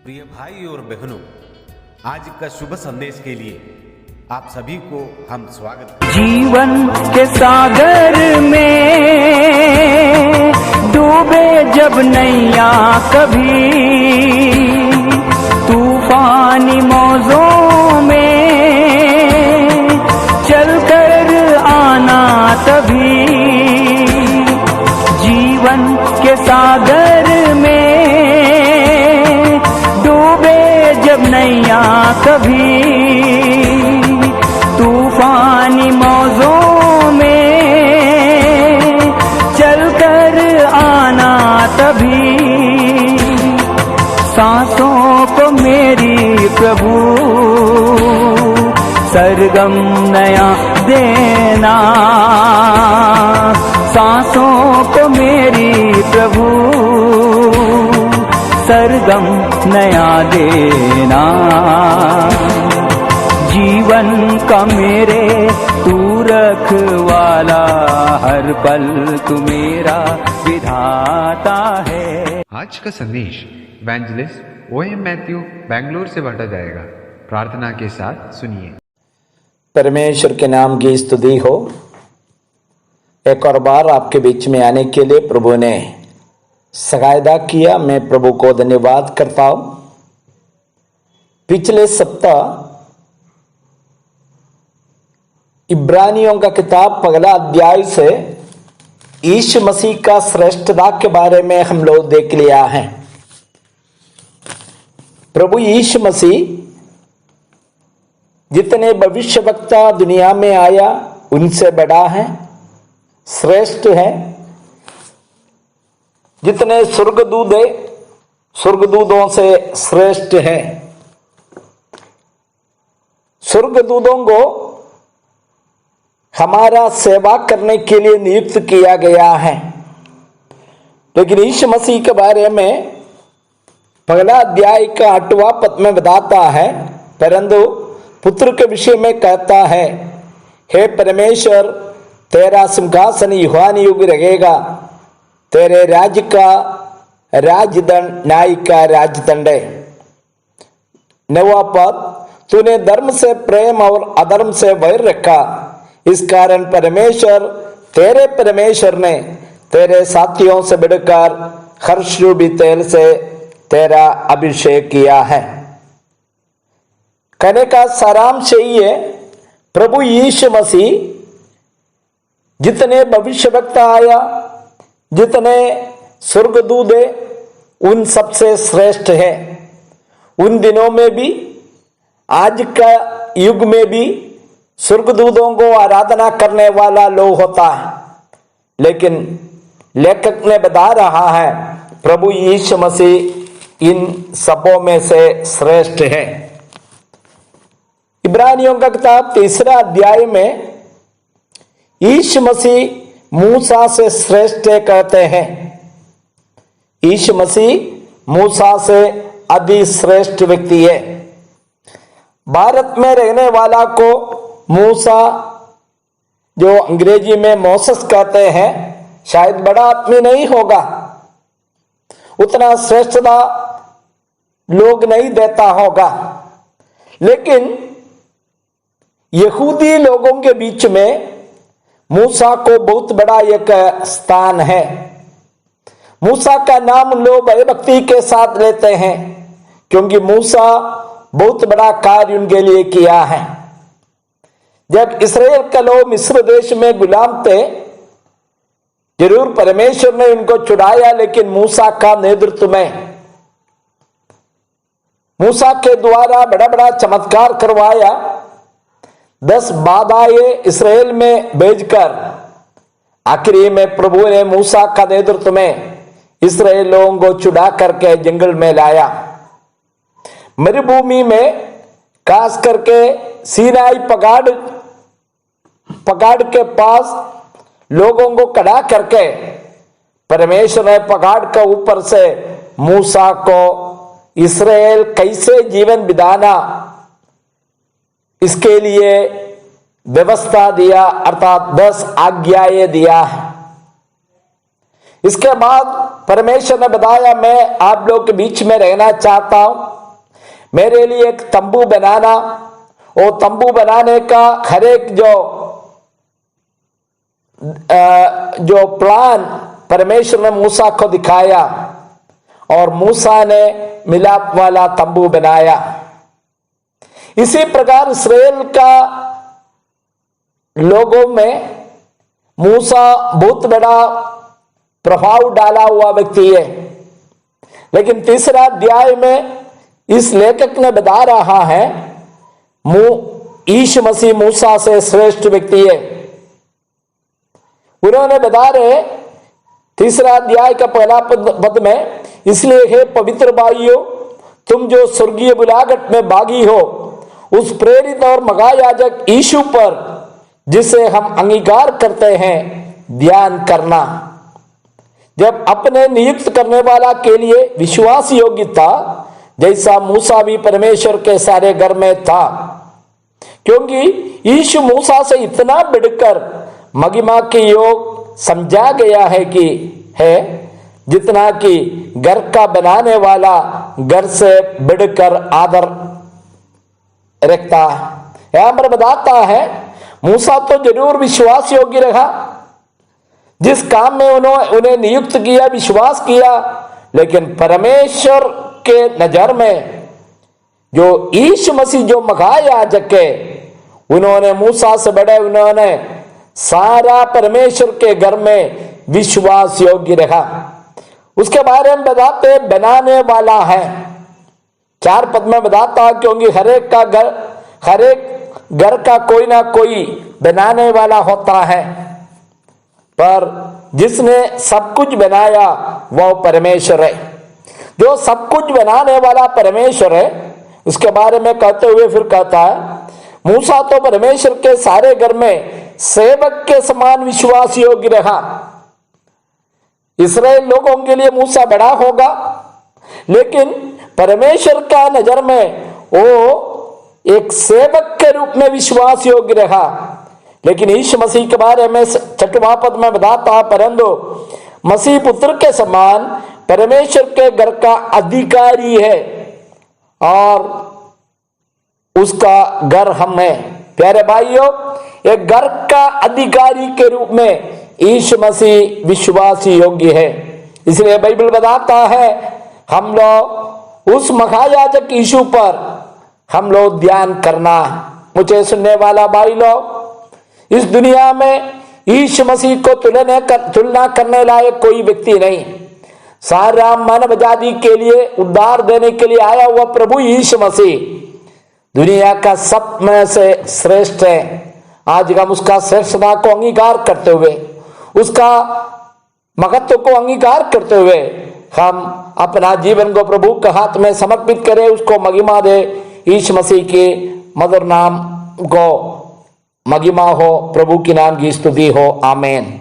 प्रिय भाई और बहनों, आज का शुभ संदेश के लिए आप सभी को हम स्वागत करते हैं। जीवन के सागर में डूबे जब नैया कभी, तूफानी मौजों में चलकर आना तभी। जीवन के सागर में डूबे जब नैया कभी, तूफानी मौजों में चलकर आना तभी। सांसों को मेरी प्रभु सरगम नया देना, सांसों को मेरी प्रभु सरगम नया देना। जीवन का मेरे तू रखवाला, हर पल तू मेरा विधाता है। आज का संदेश इवेंजलिस्ट ओएम मैथ्यू बेंगलोर से बांटा जाएगा। प्रार्थना के साथ सुनिए। परमेश्वर के नाम की स्तुति हो। एक और बार आपके बीच में आने के लिए प्रभु ने सहायता किया, मैं प्रभु को धन्यवाद करता हूं। पिछले सप्ताह इब्रानियों का किताब पहला अध्याय से यीशु मसीह का श्रेष्ठता के बारे में हम लोग देख लिया है। प्रभु यीशु मसीह जितने भविष्यवक्ता दुनिया में आया उनसे बड़ा है, श्रेष्ठ है। जितने स्वर्गदूत है स्वर्गदूतों से श्रेष्ठ है। स्वर्गदूतों को हमारा सेवा करने के लिए नियुक्त किया गया है, लेकिन यीशु मसीह के बारे में पहला अध्याय का 8वां पद में बताता है, परंतु पुत्र के विषय में कहता है, हे परमेश्वर तेरा सिंहासन युगान युग रहेगा, तेरे राज्य का राजदंड न्याय का राजदंड है। 9वां पद, तूने धर्म से प्रेम और अधर्म से वैर रखा, इस कारण परमेश्वर तेरे परमेश्वर ने तेरे साथियों से बढ़कर हर्षरूपी तेल से तेरा अभिषेक किया है। कहने का सारांश यही है, प्रभु यीशु मसीह जितने भविष्यवक्ता आया, जितने स्वर्गदूत है, उन सबसे श्रेष्ठ है। उन दिनों में भी, आज का युग में भी स्वर्गदूतों को आराधना करने वाला लोग होता है, लेकिन लेखक ने बता रहा है प्रभु यीशु मसीह इन सबों में से श्रेष्ठ है। इब्रानियों का किताब 3 अध्याय में यीशु मसीह मूसा से श्रेष्ठ कहते हैं। यीशु मसीह मूसा से अधिक श्रेष्ठ व्यक्ति है। भारत में रहने वाला को मूसा, जो अंग्रेजी में मोसेस कहते हैं, शायद बड़ा आदमी नहीं होगा, उतना श्रेष्ठता लोग नहीं देता होगा, लेकिन यहूदी लोगों के बीच में मूसा को बहुत बड़ा एक स्थान है। मूसा का नाम लोग भयभक्ति के साथ लेते हैं, क्योंकि मूसा बहुत बड़ा कार्य उनके लिए किया है। जब इस्राएल के लोग मिस्र देश में गुलाम थे, जरूर परमेश्वर ने उनको छुड़ाया, लेकिन मूसा का नेतृत्व में, मूसा के द्वारा बड़ा बड़ा चमत्कार करवाया। 10 बाधाएं इस्राएल में भेजकर आखिरी में प्रभु ने मूसा का नेतृत्व में इस्राएल लोगों को छुड़ा करके जंगल में लाया। मरुभूमि में खास करके सीनाई पहाड़ के पास लोगों को खड़ा करके परमेश्वर ने पहाड़ के ऊपर से मूसा को इस्राएल कैसे जीवन बिताना, इसके लिए व्यवस्था दिया, अर्थात 10 आज्ञाएं दिया है। इसके बाद परमेश्वर ने बताया, मैं आप लोग के बीच में रहना चाहता हूं, मेरे लिए एक तंबू बनाना, वो तंबू बनाने का हर एक जो प्लान परमेश्वर ने मूसा को दिखाया और मूसा ने मिलाप वाला तंबू बनाया। इसी प्रकार इस्राएल का लोगों में मूसा बहुत बड़ा प्रभाव डाला हुआ व्यक्ति है, लेकिन तीसरा अध्याय में इस लेखक ने बता रहा है यीशु मसीह मूसा से श्रेष्ठ व्यक्ति है। उन्होंने बता रहे तीसरा अध्याय का पहला पद में, इसलिए हे पवित्र भाइयों, तुम जो स्वर्गीय बुलाहट में भागी हो, उस प्रेरित और महायाजक यीशु पर जिसे हम अंगीकार करते हैं ध्यान करना। जब अपने नियुक्त करने वाला के लिए विश्वास योग्य था, जैसा मूसा भी परमेश्वर के सारे घर में था, क्योंकि यीशु मूसा से इतना बढ़कर महिमा के योग समझा गया है जितना कि घर का बनाने वाला घर से बढ़कर आदर रखता है। यहां पर बताता है मूसा तो जरूर विश्वास योग्य रहा, जिस काम में उन्हें नियुक्त किया, विश्वास किया, लेकिन परमेश्वर के नजर में जो यीशु मसीह जो महायाजक है, उन्होंने मूसा से बड़े, उन्होंने सारा परमेश्वर के घर में विश्वास योग्य रहा। उसके बारे में बताते बनाने वाला है, 4 पद में बताता, क्योंकि हर एक घर का कोई ना कोई बनाने वाला होता है, पर जिसने सब कुछ बनाया वह परमेश्वर है। जो सब कुछ बनाने वाला परमेश्वर है, उसके बारे में कहते हुए फिर कहता है मूसा तो परमेश्वर के सारे घर में सेवक के समान विश्वास योग्य रहा। इस्राएल लोगों के लिए मूसा बड़ा होगा, लेकिन परमेश्वर का नजर में वो एक सेवक के रूप में विश्वास योग्य रहा। लेकिन यीशु मसीह के बारे में 6वां पद में बताता, परंतु मसीह पुत्र के समान परमेश्वर के घर का अधिकारी है और उसका घर हम हैं। प्यारे भाइयों, एक घर का अधिकारी के रूप में यीशु मसीह विश्वास योग्य है। इसलिए बाइबल बताता है हम लोग उस महायाजक यीशु पर हम लोग ध्यान करना। मुझे सुनने वाला भाई लोग, इस दुनिया में यीशु मसीह को तुलना करने लायक कोई व्यक्ति नहीं। सारा मानव जाति के लिए उद्धार देने के लिए आया हुआ प्रभु यीशु मसीह दुनिया का सब में से श्रेष्ठ है। आज हम उसका श्रेष्ठता को अंगीकार करते हुए, उसका महत्व को अंगीकार करते हुए हम अपना जीवन को प्रभु के हाथ में समर्पित करें, उसको महिमा दे। यीशु मसीह के मधुर नाम को महिमा हो, प्रभु के नाम की स्तुति हो। आमीन।